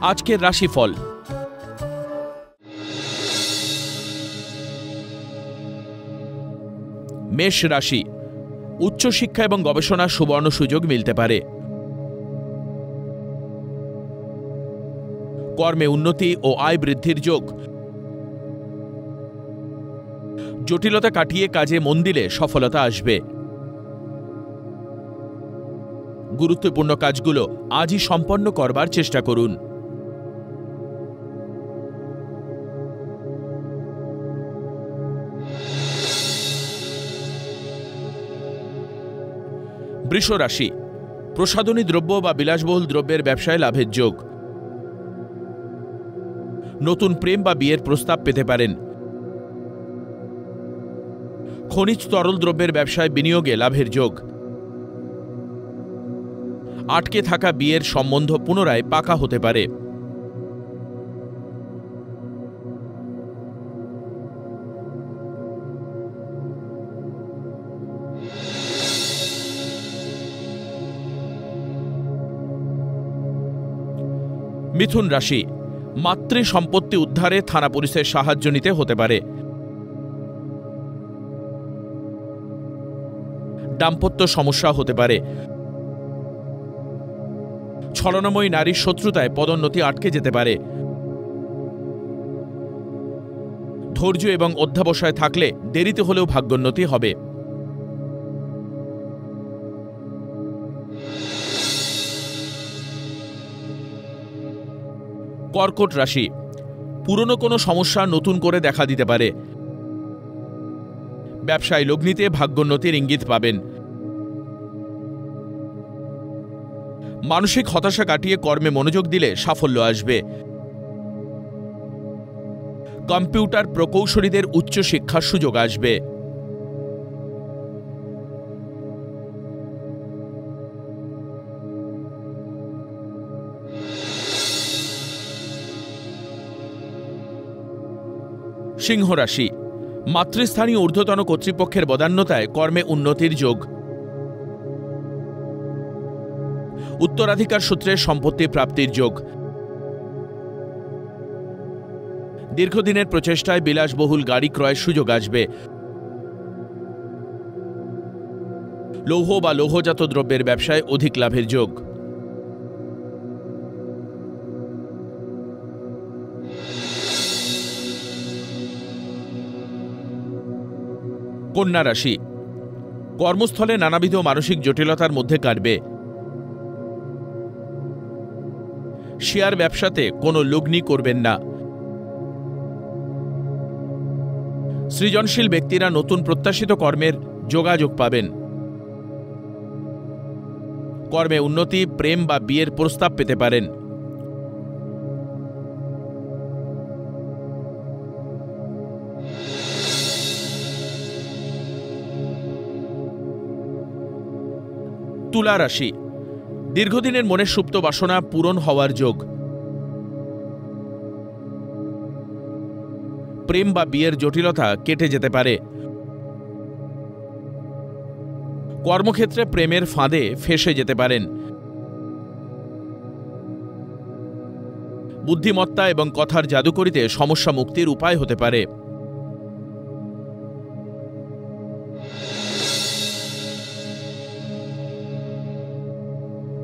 আজকের রাশিফল। মেষ রাশি, উচ্চশিক্ষা এবং গবেষণার সুবর্ণ সুযোগ মিলতে পারে। কর্মে উন্নতি ও আয় বৃদ্ধির যোগ। জটিলতা কাটিয়ে কাজে মন দিলে সফলতা আসবে। গুরুত্বপূর্ণ কাজগুলো আজই সম্পন্ন করবার চেষ্টা করুন। বৃষ রাশি, প্রসাধনী দ্রব্য বা বিলাসবহুল দ্রব্যের ব্যবসায় লাভের যোগ। নতুন প্রেম বা বিয়ের প্রস্তাব পেতে পারেন। খনিজ তরল দ্রব্যের ব্যবসায় বিনিয়োগে লাভের যোগ। আটকে থাকা বিয়ের সম্বন্ধ পুনরায় পাকা হতে পারে। মিথুন রাশি, মাতৃ সম্পত্তি উদ্ধারে থানা পুলিশের সাহায্য নিতে হতে পারে। দাম্পত্য সমস্যা হতে পারে। ছলনাময়ী নারীর শত্রুতায় পদোন্নতি আটকে যেতে পারে। ধৈর্য এবং অধ্যবসায় থাকলে দেরিতে হলেও ভাগ্যোন্নতি হবে। কর্কট রাশি, পুরনো কোনো সমস্যা নতুন করে দেখা দিতে পারে। ব্যবসায় লগ্নিতে ভাগ্যোন্নতির ইঙ্গিত পাবেন। মানসিক হতাশা কাটিয়ে কর্মে মনোযোগ দিলে সাফল্য আসবে। কম্পিউটার প্রকৌশলীদের উচ্চশিক্ষার সুযোগ আসবে। সিংহ রাশি, মাতৃস্থানীয় ঊর্ধ্বতন কর্তৃপক্ষের বদান্যতায় কর্মে উন্নতির যোগ। উত্তরাধিকার সূত্রে সম্পত্তি প্রাপ্তির যোগ। দীর্ঘদিনের প্রচেষ্টায় বিলাসবহুল গাড়ি ক্রয়ের সুযোগ আসবে। লৌহ বা লৌহজাত দ্রব্যের ব্যবসায় অধিক লাভের যোগ। কন্যা রাশি, কর্মস্থলে নানাবিধ মানসিক জটিলতার মধ্যে কাটবে। শেয়ার ব্যবসাতে কোনো লগ্নি করবেন না। সৃজনশীল ব্যক্তিরা নতুন প্রত্যাশিত কর্মের যোগাযোগ পাবেন। কর্মে উন্নতি, প্রেম বা বিয়ের প্রস্তাব পেতে পারেন। তুলা রাশি, দীর্ঘদিনের মনের সুপ্ত বাসনা পূরণ হওয়ার যোগ। প্রেম বা বিয়ের জটিলতা কেটে যেতে পারে। কর্মক্ষেত্রে প্রেমের ফাঁদে ফেঁসে যেতে পারেন। বুদ্ধিমত্তা এবং কথার জাদুকরিতে সমস্যা মুক্তির উপায় হতে পারে।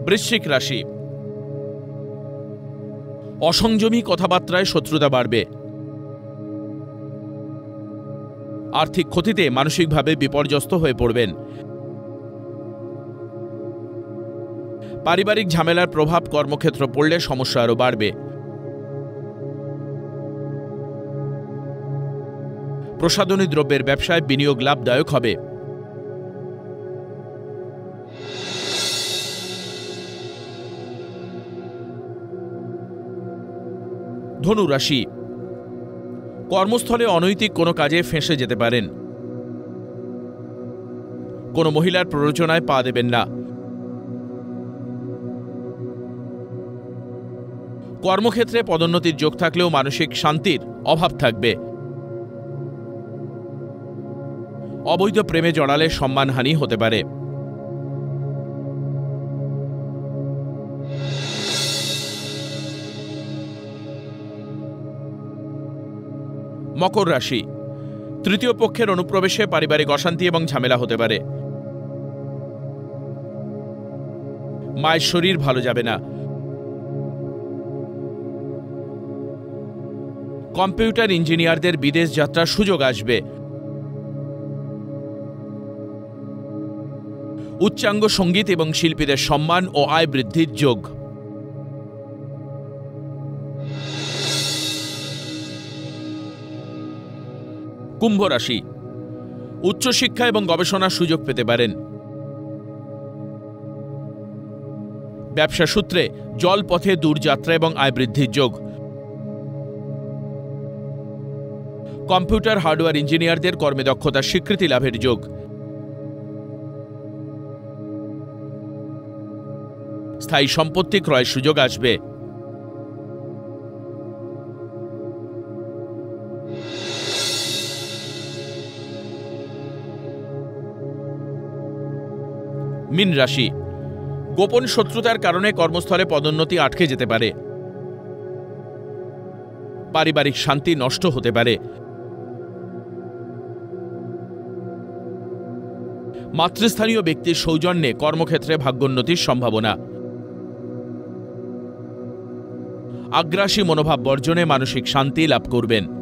বৃশ্চিক রাশি, অসংযমী কথাবার্তায় শত্রুতা বাড়বে। আর্থিক ক্ষতিতে মানসিকভাবে বিপর্যস্ত হয়ে পড়বেন। পারিবারিক ঝামেলার প্রভাব কর্মক্ষেত্র পড়লে সমস্যা আরও বাড়বে। প্রসাধনী দ্রব্যের ব্যবসায় বিনিয়োগ লাভদায়ক হবে। ধনু রাশি, কর্মস্থলে অনৈতিক কোনো কাজে ফেঁসে যেতে পারেন। কোনো মহিলার প্ররোচনায় পা দেবেন না। কর্মক্ষেত্রে পদোন্নতির যোগ থাকলেও মানসিক শান্তির অভাব থাকবে। অবৈধ প্রেমে জড়ালে সম্মানহানি হতে পারে। মকর রাশি, তৃতীয় পক্ষের অনুপ্রবেশে পারিবারিক অশান্তি এবং ঝামেলা হতে পারে। মায়ের শরীর ভালো যাবে না। কম্পিউটার ইঞ্জিনিয়ারদের বিদেশ যাত্রার সুযোগ আসবে। উচ্চাঙ্গ সঙ্গীত এবং শিল্পীদের সম্মান ও আয় বৃদ্ধির যোগ। কুম্ভ রাশি, উচ্চশিক্ষা এবং গবেষণার সুযোগ পেতে পারেন। ব্যবসা সূত্রে জলপথে দূরযাত্রা এবং আয় বৃদ্ধির যোগ। কম্পিউটার হার্ডওয়্যার ইঞ্জিনিয়ারদের কর্মে দক্ষতার স্বীকৃতি লাভের যোগ। স্থায়ী সম্পত্তি ক্রয়ের সুযোগ আসবে। মীন রাশি, গোপন শত্রুতার কারণে কর্মস্থলে পদোন্নতি আটকে যেতে পারে। পারিবারিক শান্তি নষ্ট হতে পারে। মাতৃস্থানীয় ব্যক্তির সৌজন্যে কর্মক্ষেত্রে ভাগ্যোন্নতির সম্ভাবনা। আগ্রাসী মনোভাব বর্জনে মানসিক শান্তি লাভ করবেন।